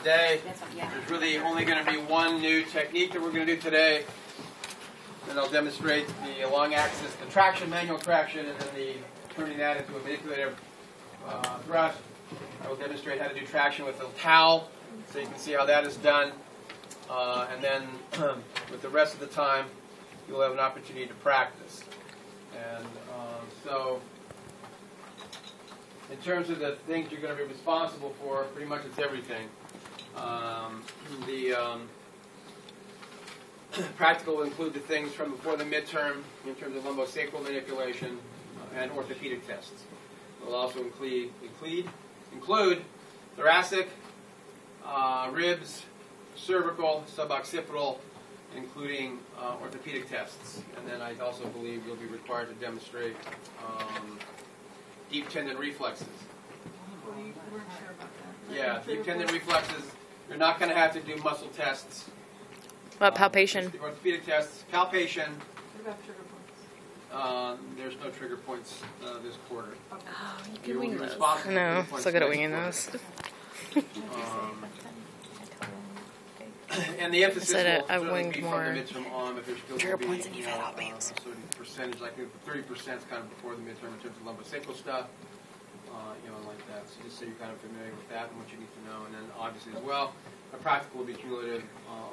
today. There's really only going to be one new technique that we're going to do today. And I'll demonstrate the long axis, the traction, manual traction, and then the turning that into a manipulative thrust. I will demonstrate how to do traction with a towel, so you can see how that is done. And then with the rest of the time, you'll have an opportunity to practice. And so in terms of the things you're going to be responsible for, pretty much it's everything. Practical will include the things from before the midterm in terms of lumbosacral manipulation and orthopedic tests. It will also include thoracic, ribs, cervical, suboccipital, including orthopedic tests. And then I also believe you'll be required to demonstrate deep tendon reflexes. We weren't sure about that. Yeah, deep tendon reflexes. You're not going to have to do muscle tests. What, palpation? Orthopedic tests, palpation. What about trigger points? There's no trigger points this quarter. Oh, you can wing those. No, so good at winging those. And the emphasis will I certainly winged be more from the midterm on, but there's still trigger will be, points than you've had all a certain percentage, like 30% is kind of before the midterm in terms of lumbosacral stuff, like that. So just so you're kind of familiar with that and what you need to know. And then obviously as well, a practical will be cumulative,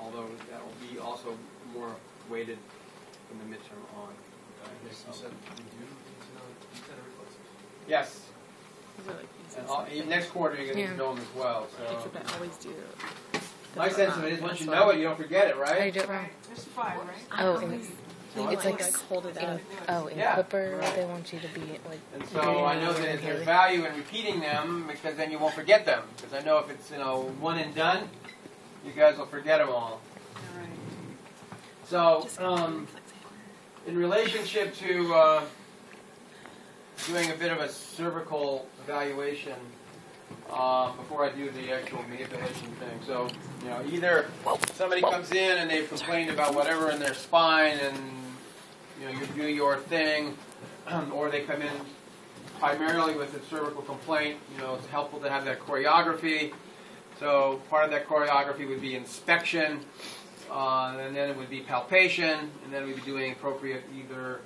although that will be also more weighted from the midterm on. Okay? So, yes. And next quarter you're going to know them as well. So. Except I always do. My sense of it is once you know it, you don't forget it, right? I do it wrong. There's 5, right? Oh, it's like hold it out. in Clipper, they want you to be like. And so I know that there's value in repeating them because then you won't forget them. Because I know if it's one and done, you guys will forget them all. So in relationship to doing a bit of a cervical evaluation before I do the actual manipulation thing. So either somebody comes in and they've complained about whatever in their spine and you do your thing, or they come in primarily with a cervical complaint. It's helpful to have that choreography. So part of that choreography would be inspection, and then it would be palpation, and then we'd be doing appropriate either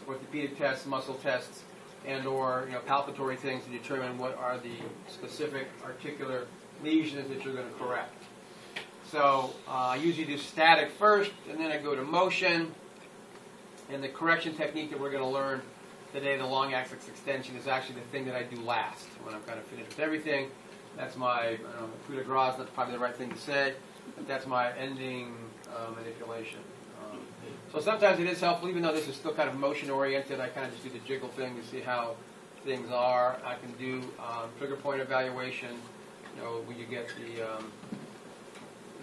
orthopedic tests, muscle tests, and or palpatory things to determine what are the specific articular lesions that you're going to correct. So I usually do static first, and then I go to motion. And the correction technique that we're going to learn today, the long axis extension, is actually the thing that I do last when I'm kind of finished with everything. That's my coup de grace. That's probably the right thing to say, but that's my ending manipulation. So sometimes it is helpful, even though this is still kind of motion-oriented. I kind of just do the jiggle thing to see how things are. I can do trigger point evaluation. When you get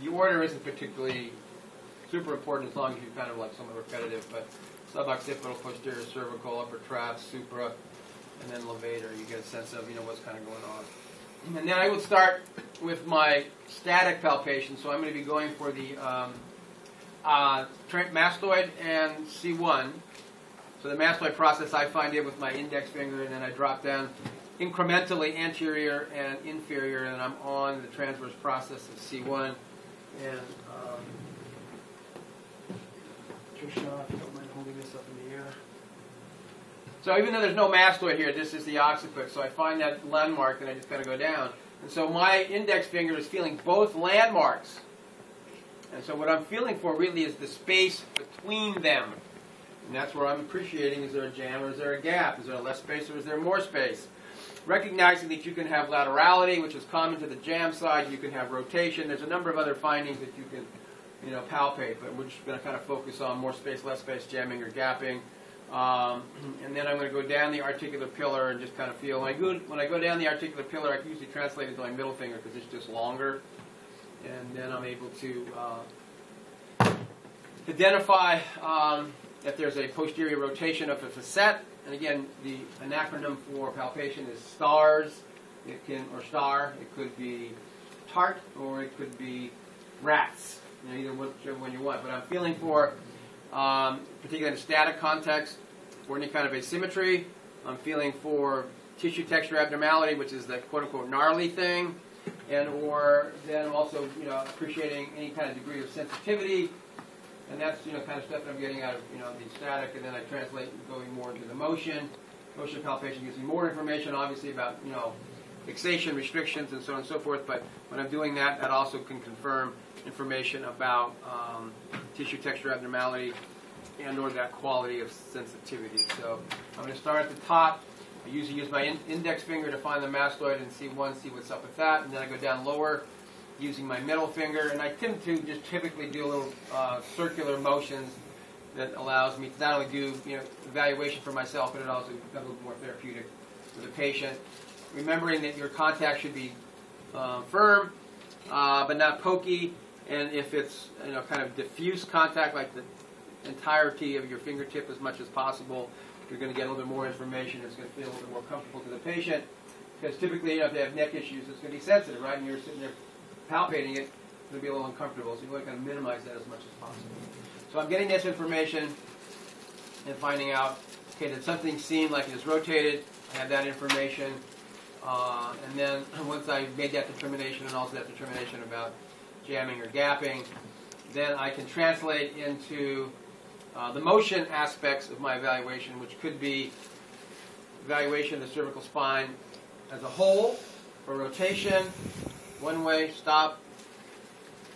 the order isn't particularly super important as long as you're kind of like somewhat repetitive, but suboccipital, posterior cervical, upper trap, supra, and then levator. You get a sense of what's kind of going on. And then I would start with my static palpation. So I'm going to be going for the mastoid and C1. So the mastoid process, I find it with my index finger, and then I drop down incrementally anterior and inferior, and I'm on the transverse process of C1. And Trisha, if you don't mind holding this up in the air. So even though there's no mastoid here, this is the occiput. So I find that landmark, and I just kind of go down. And so my index finger is feeling both landmarks. And so what I'm feeling for really is the space between them. And that's where I'm appreciating, is there a jam or is there a gap? Is there less space or is there more space? Recognizing that you can have laterality, which is common to the jam side. You can have rotation. There's a number of other findings that you can palpate, but we're just going to kind of focus on more space, less space, jamming or gapping. And then I'm going to go down the articular pillar and just kind of feel. When I go down the articular pillar, I can usually translate it to my middle finger because it's just longer. And then I'm able to identify if there's a posterior rotation of a facet. And again, the acronym for palpation is STARS. Or STAR. It could be TART or it could be RATS. Either whichever one you want. But I'm feeling for, particularly in a static context, for any kind of asymmetry. I'm feeling for tissue texture abnormality, which is the quote-unquote gnarly thing. and or then I'm also, appreciating any kind of degree of sensitivity, and that's, kind of stuff that I'm getting out of, the static, and then I translate going more into the motion. Motion palpation gives me more information, obviously, about, fixation, restrictions, and so on and so forth, but when I'm doing that, that also can confirm information about tissue texture abnormality and or that quality of sensitivity. So I'm going to start at the top. I usually use my index finger to find the mastoid and see what's up with that, and then I go down lower using my middle finger, and I tend to just typically do a little circular motions that allows me to not only do evaluation for myself, but it also becomes a little more therapeutic for the patient. Remembering that your contact should be firm, but not pokey, and if it's kind of diffuse contact, like the entirety of your fingertip as much as possible, you're going to get a little bit more information. It's going to feel a little bit more comfortable to the patient, because typically, if they have neck issues, it's going to be sensitive, right? And you're sitting there palpating it, it's going to be a little uncomfortable, so you want to kind of minimize that as much as possible. So I'm getting this information and finding out, okay, did something seem like it is rotated? I have that information. And then once I made that determination and also that determination about jamming or gapping, then I can translate into the motion aspects of my evaluation, which could be evaluation of the cervical spine as a whole, for rotation, one way, stop,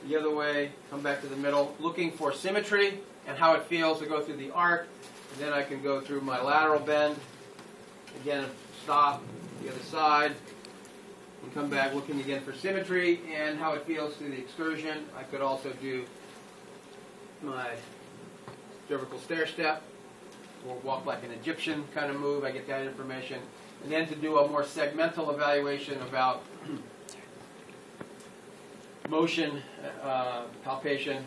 the other way, come back to the middle, looking for symmetry and how it feels to go through the arc. And then I can go through my lateral bend, again, stop, the other side, and come back looking again for symmetry and how it feels through the excursion. I could also do my cervical stair step, or walk like an Egyptian kind of move. I get that information. And then to do a more segmental evaluation about motion, palpation.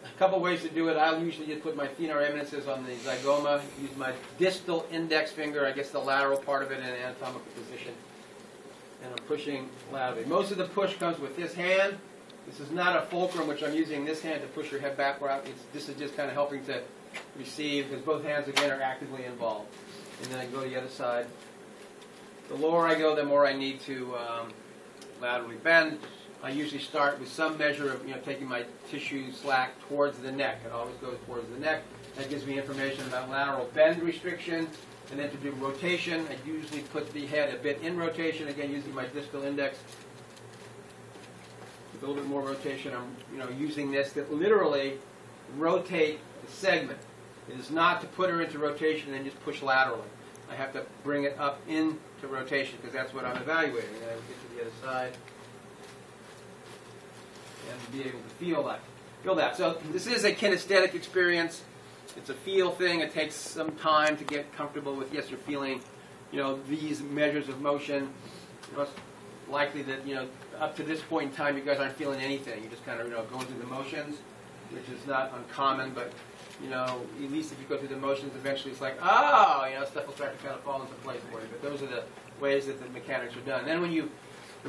A couple ways to do it. I'll usually just put my thenar eminences on the zygoma, use my distal index finger, I guess the lateral part of it, in an anatomical position, and I'm pushing laterally. Most of the push comes with this hand. This is not a fulcrum, which I'm using this hand to push your head backward. This is just kind of helping to receive, because both hands, again, are actively involved. And then I go to the other side. The lower I go, the more I need to laterally bend. I usually start with some measure of, taking my tissue slack towards the neck. It always goes towards the neck. That gives me information about lateral bend restriction. And then to do rotation, I usually put the head a bit in rotation, again, using my distal index. With a little bit more rotation, I'm, using this to literally rotate the segment. It is not to put her into rotation and then just push laterally. I have to bring it up into rotation, because that's what I'm evaluating. And I would get to the other side and be able to feel that. So this is a kinesthetic experience. It's a feel thing. It takes some time to get comfortable with, yes, you're feeling, these measures of motion. It's likely that, up to this point in time, you guys aren't feeling anything. You're just kind of, going through the motions, which is not uncommon, but, at least if you go through the motions, eventually it's like, stuff will start to kind of fall into place for you. But those are the ways that the mechanics are done. And then when you've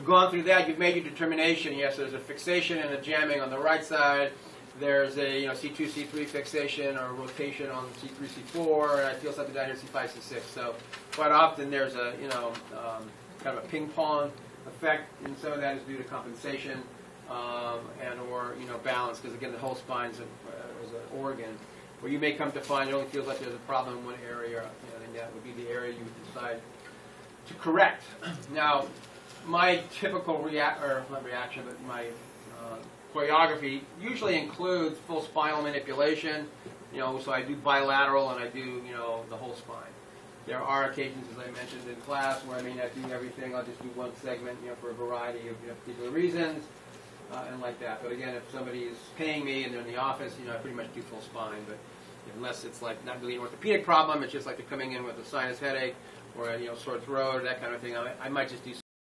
gone through that, you've made your determination. Yes, there's a fixation and a jamming on the right side. There's a C2, C3 fixation or rotation on C3, C4, and I feel something down here, C5, C6. So quite often there's a kind of a ping pong effect, and some of that is due to compensation and or balance, because again the whole spine is an organ. Where you may come to find it only feels like there's a problem in one area, and that would be the area you would decide to correct. Now, my typical my choreography usually includes full spinal manipulation. So I do bilateral and I do the whole spine. There are occasions, as I mentioned in class, where I may not do everything. I'll just do one segment, for a variety of particular reasons, and like that. But again, if somebody is paying me and they're in the office, I pretty much do full spine. But unless it's like not really an orthopedic problem, it's just like they're coming in with a sinus headache or a sore throat or that kind of thing, I might just do